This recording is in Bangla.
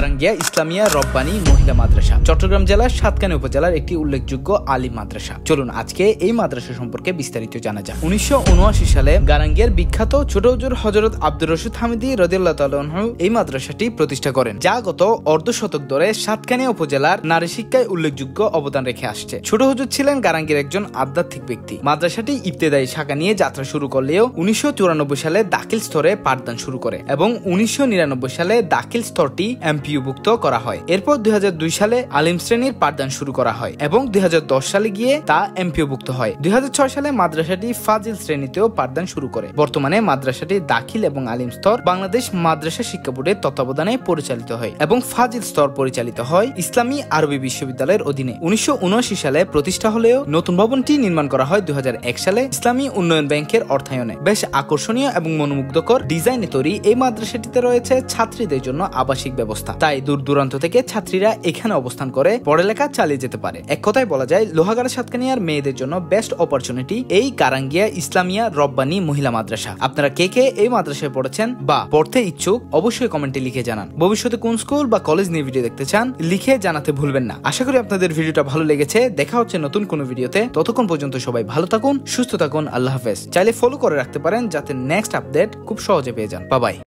গারাঙ্গিয়া ইসলামিয়া রব্বানী মহিলা মাদ্রাসা চট্টগ্রাম জেলার সাতকানি উপজেলার একটি উল্লেখযোগ্য আলিম মাদ্রাসা। চলুন আজকে এই মাদ্রাসা সম্পর্কে বিস্তারিত জানা যাক। 1979 সালে গারাঙ্গিয়ার বিখ্যাত ছোট হুজুর হযরত আব্দুর রশিদ হামিদি রাদিয়াল্লাহু তাআলা আনহু এই মাদ্রাসাটি প্রতিষ্ঠা করেন, যা গত অর্ধ শতক ধরে সাতকানি উপজেলার নারী শিক্ষায় উল্লেখযোগ্য অবদান রেখে আসছে। ছোট হুজুর ছিলেন গারাঙ্গীর একজন আধ্যাত্মিক ব্যক্তি। মাদ্রাসাটি ইবতেদায়ী শাখা নিয়ে যাত্রা শুরু করলেও 1994 সালে দাখিল স্তরে পাঠদান শুরু করে এবং 1999 সালে দাখিল স্তরটি এমপিওভুক্ত করা হয়। এরপর 2002 সালে আলিম শ্রেণীর পাঠদান শুরু করা হয় এবং 2010 সালে গিয়ে তা এমপিওভুক্ত হয়। 2006 সালে মাদ্রাসাটি ফাজিল শ্রেণীতেও পাঠদান শুরু করে। বর্তমানে মাদ্রাসাটি দাখিল এবং আলিম স্তর বাংলাদেশ মাদ্রাসা শিক্ষা বোর্ডের তত্ত্বাবধানে পরিচালিত হয় এবং ফাজিল স্তর পরিচালিত হয় ইসলামী আরবি বিশ্ববিদ্যালয়ের অধীনে। 1979 সালে প্রতিষ্ঠা হলেও নতুন ভবনটি নির্মাণ করা হয় 2001 সালে ইসলামী উন্নয়ন ব্যাংকের অর্থায়নে। বেশ আকর্ষণীয় এবং মনোমুগ্ধকর ডিজাইনে তৈরি এই মাদ্রাসাটিতে রয়েছে ছাত্রীদের জন্য আবাসিক ব্যবস্থা, তাই দূর দূরান্ত থেকে ছাত্রীরা এখানে অবস্থান করে পড়ালেখা চালিয়ে যেতে পারে। এক কথায় বলা যায় লোহাগাড়া সাতকানিয়ার মেয়েদের জন্য বেস্ট অপরচুনিটি এই গারাঙ্গিয়া ইসলামিয়া রব্বানী মহিলা মাদ্রাসা। আপনারা কে কে এই মাদ্রাসায় পড়েছেন বা পড়তে ইচ্ছুক অবশ্যই কমেন্টে লিখে জানান। ভবিষ্যতে কোন স্কুল বা কলেজ নিয়ে ভিডিও দেখতে চান লিখে জানাতে ভুলবেন না। আশা করি আপনাদের ভিডিওটা ভালো লেগেছে। দেখা হচ্ছে নতুন কোনো ভিডিওতে। ততক্ষণ পর্যন্ত সবাই ভালো থাকুন, সুস্থ থাকুন। আল্লাহ হাফেজ। চাইলে ফলো করে রাখতে পারেন যাতে নেক্সট আপডেট খুব সহজে পেয়ে যান। Bye bye.